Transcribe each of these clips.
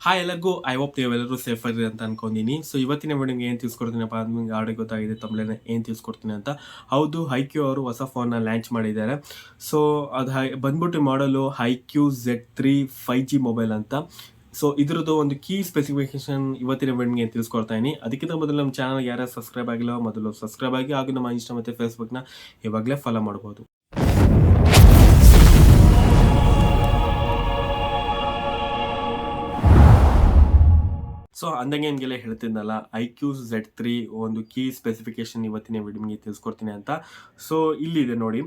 Hi ಎಲ್ಲರಿಗೂ, I hope ನೀವೆಲ್ಲರೂ safe ಆಗಿರಿ ಅಂತ ಅನ್ಕೊಂಡಿನಿ. ಸೊ ಇವತ್ತಿನ ವಿಡಿಯೋಗೆ ಏನು ತಿಳಿಸ್ಕೊಡ್ತೀನಪ್ಪ ಅಂತ ನಿಮ್ಗೆ ಆಲ್ರೆಡಿ ಗೊತ್ತಾಗಿದೆ, ತಮ್ಮಲೇನೆ ಏನು ತಿಳಿಸ್ಕೊಡ್ತೀನಿ ಅಂತ. ಹೌದು, IQOO ಅವರು ಹೊಸ ಫೋನ್ನ ಲಾಂಚ್ ಮಾಡಿದ್ದಾರೆ. ಸೊ ಅದು ಬಂದ್ಬಿಟ್ಟು ಮಾಡಲು IQOO Z3 5G ಮೊಬೈಲ್ ಅಂತ. ಸೊ ಇದ್ರದ್ದು ಒಂದು ಕೀ ಸ್ಪೆಸಿಫಿಕೇಶನ್ ಇವತ್ತಿನ ವಿಡಿಯೋಗೆ ತಿಳಿಸ್ಕೊಡ್ತಾ ಇದೀನಿ. ಅದಕ್ಕಿಂತ ಮೊದಲು ನಮ್ಮ ಚಾನಲ್ ಯಾರ್ಯಾರು ಸಬ್ಸ್ಕ್ರೈಬ್ ಆಗಿಲ್ಲ ಮೊದಲು ಸಬ್ಸ್ಕ್ರೈಬ್ ಆಗಿ, ಹಾಗೂ ನಮ್ಮ ಇನ್ಸ್ಟಾ ಮತ್ತು ಫೇಸ್ಬುಕ್ನ ಇವಾಗಲೇ ಫಾಲೋ ಮಾಡ್ಬೋದು. ಸೊ ಅಂದಂಗೆ ನಿಮಗೆಲ್ಲ ಹೇಳ್ತಿದ್ದಲ್ಲ, IQOO Z3 ಒಂದು ಕೀ ಸ್ಪೆಸಿಫಿಕೇಶನ್ ಇವತ್ತಿನ ವಿಡಿಯೋಗೆ ತಿಳಿಸ್ಕೊಡ್ತೀನಿ ಅಂತ. ಸೊ ಇಲ್ಲಿದೆ ನೋಡಿ,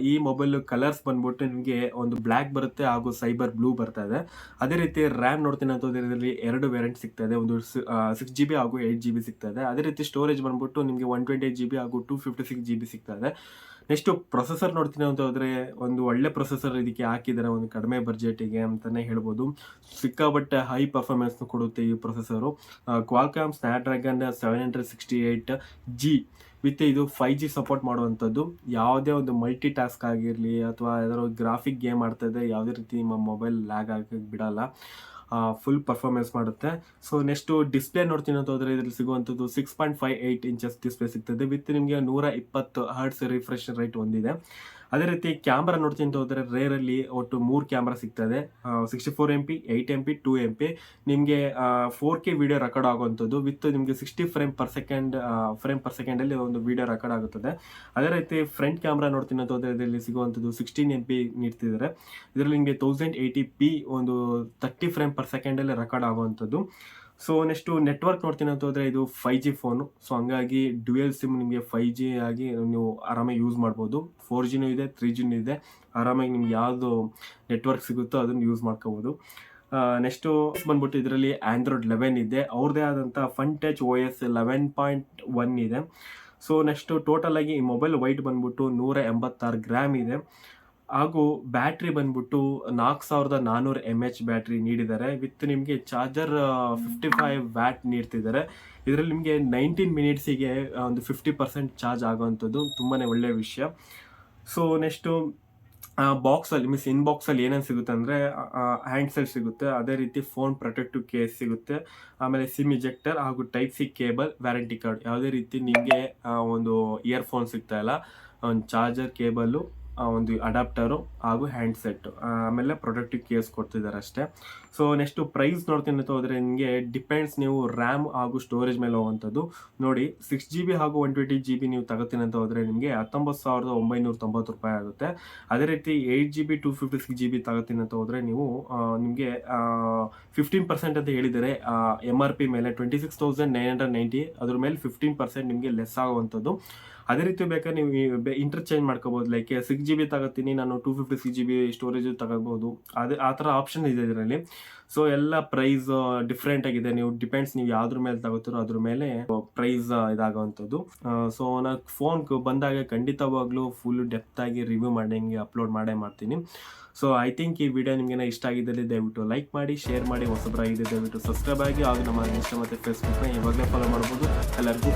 ಈ ಮೊಬೈಲ್ ಕಲರ್ಸ್ ಬಂದ್ಬಿಟ್ಟು ನಿಮಗೆ ಒಂದು ಬ್ಲ್ಯಾಕ್ ಬರುತ್ತೆ ಹಾಗೂ ಸೈಬರ್ ಬ್ಲೂ ಬರ್ತಾ ಇದೆ. ಅದೇ ರೀತಿ ರ್ಯಾಮ್ ನೋಡ್ತೀನಿ ಅಂತ ಇದರಲ್ಲಿ 2 ವೇರಿಯಂಟ್ ಸಿಗ್ತಾ ಇದೆ, ಒಂದು 6GB ಹಾಗೂ 8GB ಸಿಗ್ತಾ ಇದೆ. ಅದೇ ರೀತಿ ಸ್ಟೋರೇಜ್ ಬಂದ್ಬಿಟ್ಟು ನಿಮಗೆ 128GB ಹಾಗೂ 256GB ಸಿಗ್ತಾ ಇದೆ. ನೆಕ್ಸ್ಟ್ ಪ್ರೊಸೆಸರ್ ನೋಡ್ತೀನಿ ಅಂತ ಹೋದ್ರೆ ಒಂದು ಒಳ್ಳೆ ಪ್ರೊಸೆಸರ್ ಇದಕ್ಕೆ ಹಾಕಿದ್ದಾರೆ, ಒಂದು ಕಡಿಮೆ ಬಜೆಟಿಗೆ ಅಂತಾನೆ ಹೇಳ್ಬೋದು. ಸಿಕ್ಕಾಬಟ್ಟೆ ಹೈ ಪರ್ಫಾರ್ಮೆನ್ಸ್ ಕೊಡುತ್ತೆ ಈ processor. Qualcomm Snapdragon 768G with ಇದು 5G ಸಪೋರ್ಟ್ ಮಾಡುವಂಥದ್ದು. ಯಾವುದೇ ಒಂದು ಮಲ್ಟಿ ಟಾಸ್ಕ್ ಆಗಿರಲಿ ಅಥವಾ ಯಾವ್ದಾದ್ರು ಗ್ರಾಫಿಕ್ ಗೇಮ್ ಆಡ್ತಾ ಇದೆ, ಯಾವುದೇ ರೀತಿ ನಿಮ್ಮ ಮೊಬೈಲ್ ಲ್ಯಾಗ್ ಆಗಕ್ಕೆ ಬಿಡಲ್ಲ, ಫುಲ್ ಪರ್ಫಾರ್ಮೆನ್ಸ್ ಮಾಡುತ್ತೆ. ಸೊ ನೆಕ್ಸ್ಟ್ ಡಿಸ್ಪ್ಲೇ ನೋಡ್ತೀನಿ ಅಂತ ಹೋದ್ರೆ ಇದರಲ್ಲಿ ಸಿಗುವಂಥದ್ದು 6.58 ಇಂಚಸ್ ಡಿಸ್ಪ್ಲೇ ಸಿಗ್ತದೆ, ವಿತ್ ನಿಮಗೆ 120 ಹರ್ಟ್ಸ್ ರಿಫ್ರೆಶ್ ರೇಟ್ ಹೊಂದಿದೆ. ಅದೇ ರೀತಿ ಕ್ಯಾಮ್ರಾ ನೋಡ್ತೀನಿ ಅಂತ ಹೋದರೆ ರೇರಲ್ಲಿ ಒಟ್ಟು 3 ಕ್ಯಾಮ್ರಾ ಸಿಗ್ತದೆ, 64MP, 8MP, 2MP. ನಿಮಗೆ 4K ವಿಡಿಯೋ ರೆಕಾರ್ಡ್ ಆಗುವಂಥದ್ದು, ವಿತ್ ನಿಮಗೆ 60 ಫ್ರೇಮ್ ಪರ್ ಸೆಕೆಂಡಲ್ಲಿ ಒಂದು ವಿಡಿಯೋ ರೆಕಾರ್ಡ್ ಆಗುತ್ತದೆ. ಅದೇ ರೀತಿ ಫ್ರಂಟ್ ಕ್ಯಾಮ್ರಾ ನೋಡ್ತೀನಿ ಅಂತ ಹೋದರೆ ಇದರಲ್ಲಿ ಸಿಗುವಂಥದ್ದು 16MP ನೀಡ್ತಿದ್ದಾರೆ. ಇದರಲ್ಲಿ ನಿಮಗೆ 1080p ಒಂದು 30 ಫ್ರೇಮ್ ಪರ್ ಸೆಕೆಂಡಲ್ಲಿ ರೆಕಾರ್ಡ್ ಆಗುವಂಥದ್ದು. ಸೊ ನೆಕ್ಸ್ಟು ನೆಟ್ವರ್ಕ್ ನೋಡ್ತೀನಿ ಅಂತ ಹೋದರೆ ಇದು 5G ಫೋನು. ಸೊ ಹಂಗಾಗಿ ಡ್ಯುಯಲ್ ಸಿಮ್ ನಿಮಗೆ 5G ಆಗಿ ನೀವು ಆರಾಮಾಗಿ ಯೂಸ್ ಮಾಡ್ಬೋದು. 4Gನೂ ಇದೆ, 3Gನೂ ಇದೆ. ಆರಾಮಾಗಿ ನಿಮ್ಗೆ ಯಾವುದು ನೆಟ್ವರ್ಕ್ ಸಿಗುತ್ತೋ ಅದನ್ನು ಯೂಸ್ ಮಾಡ್ಕೋಬೋದು. ನೆಕ್ಸ್ಟು ಬಂದ್ಬಿಟ್ಟು ಇದರಲ್ಲಿ ಆಂಡ್ರಾಯ್ಡ್ 11 ಇದೆ, ಅವ್ರದ್ದೇ ಆದಂಥ FunTouch OS 11.1 ಇದೆ. ಸೊ ನೆಕ್ಸ್ಟು ಟೋಟಲ್ ಆಗಿ ಈ ಮೊಬೈಲ್ ವೈಟ್ ಬಂದ್ಬಿಟ್ಟು 186 ಗ್ರಾಮ್ ಇದೆ, ಹಾಗೂ ಬ್ಯಾಟ್ರಿ ಬಂದ್ಬಿಟ್ಟು 4400 mAh ಬ್ಯಾಟ್ರಿ ನೀಡಿದ್ದಾರೆ, ವಿತ್ ನಿಮಗೆ ಚಾರ್ಜರ್ 55 ವ್ಯಾಟ್ ನೀಡ್ತಿದ್ದಾರೆ. ಇದರಲ್ಲಿ ನಿಮಗೆ 19 ಮಿನಿಟ್ಸಿಗೆ ಒಂದು 50% ಚಾರ್ಜ್ ಆಗುವಂಥದ್ದು ತುಂಬಾ ಒಳ್ಳೆಯ ವಿಷಯ. ಸೊ ನೆಕ್ಸ್ಟು ಬಾಕ್ಸಲ್ಲಿ ಇನ್ಬಾಕ್ಸಲ್ಲಿ ಏನೇನು ಸಿಗುತ್ತೆ ಅಂದರೆ ಹ್ಯಾಂಡ್ಸೆಟ್ ಸಿಗುತ್ತೆ, ಅದೇ ರೀತಿ ಫೋನ್ ಪ್ರೊಟೆಕ್ಟಿವ್ ಕೇಸ್ ಸಿಗುತ್ತೆ, ಆಮೇಲೆ ಸಿಮ್ ಇಜೆಕ್ಟರ್ ಹಾಗೂ Type-C ಕೇಬಲ್, ವ್ಯಾರಂಟಿ ಕಾರ್ಡ್. ಯಾವುದೇ ರೀತಿ ನಿಮಗೆ ಒಂದು ಇಯರ್ಫೋನ್ ಸಿಗ್ತಾ ಇಲ್ಲ, ಒಂದು ಚಾರ್ಜರ್ ಕೇಬಲ್ಲು, ಒಂದು ಅಡಾಪ್ಟರು ಹಾಗೂ ಹ್ಯಾಂಡ್ಸೆಟ್, ಆಮೇಲೆ ಪ್ರೊಟೆಕ್ಟಿವ್ ಕೇಸ್ ಕೊಡ್ತಿದ್ದಾರೆ ಅಷ್ಟೇ. ಸೊ ನೆಕ್ಸ್ಟು ಪ್ರೈಸ್ ನೋಡ್ತೀನಿ ಅಂತ ಹೋದರೆ ನಿಮಗೆ ಡಿಪೆಂಡ್ಸ್, ನೀವು ರ್ಯಾಮ್ ಹಾಗೂ ಸ್ಟೋರೇಜ್ ಮೇಲೆ ಹೋಗುವಂಥದ್ದು. ನೋಡಿ, 6GB ಹಾಗೂ 120GB ನೀವು ತಗೋತೀನಿ ಅಂತ ಹೋದರೆ ನಿಮಗೆ 19,990 ರೂಪಾಯಿ ಆಗುತ್ತೆ. ಅದೇ ರೀತಿ 8GB 256GB ತಗೋತೀನಿ ಅಂತ ಹೋದರೆ ನೀವು ನಿಮಗೆ 15% ಅಂತ ಹೇಳಿದರೆ MRP ಮೇಲೆ 26,990, ಅದ್ರ ಮೇಲೆ 15% ನಿಮಗೆ ಲೆಸ್ ಆಗುವಂಥದ್ದು. ಅದೇ ರೀತಿ ಬೇಕಾದ್ರೆ ನೀವು ಇಂಟರ್ಚೇಂಜ್ ಮಾಡ್ಕೋಬೋದು, ಲೈಕ್ 6GB ತಗೋತೀನಿ ನಾನು, 256GB ಸ್ಟೋರೇಜ್ ತಗೋಬೋದು, ಆ ಥರ ಆಪ್ಷನ್ ಇದೆ ಇದರಲ್ಲಿ. ಸೊ ಎಲ್ಲ ಪ್ರೈಸ್ ಡಿಫ್ರೆಂಟ್ ಆಗಿದೆ, ನೀವು ಡಿಪೆಂಡ್ಸ್ ನೀವು ಯಾವ್ದ್ರ ಮೇಲೆ ತಗೋತೀರೋ ಅದ್ರ ಮೇಲೆ ಪ್ರೈಸ್ ಇದಾಗುವಂಥದ್ದು. ಸೊ ನಾನು ಫೋನ್ ಬಂದಾಗ ಖಂಡಿತವಾಗ್ಲೂ ಫುಲ್ ಡೆಪ್ತ್ ಆಗಿ ರಿವ್ಯೂ ಮಾಡಂಗೆ ಅಪ್ಲೋಡ್ ಮಾಡ್ತೀನಿ. ಸೊ ಐ ಥಿಂಕ್ ಈ ವಿಡಿಯೋ ನಿಮಗೆ ಇಷ್ಟ ಆಗಿದ್ದಲ್ಲಿ ದಯವಿಟ್ಟು ಲೈಕ್ ಮಾಡಿ, ಶೇರ್ ಮಾಡಿ, ಹೊಸಬರಾಗಿದೆ ದಯವಿಟ್ಟು ಸಬ್ಸ್ಕ್ರೈಬ್ ಆಗಿ, ಹಾಗೂ ನಮ್ಮ ಇನ್ಸ್ಟಾ ಮತ್ತು ಫೇಸ್ಬುಕ್ನ ಇವಾಗಲೇ ಫಾಲೋ ಮಾಡ್ಬೋದು. ಎಲ್ಲರಿಗೂ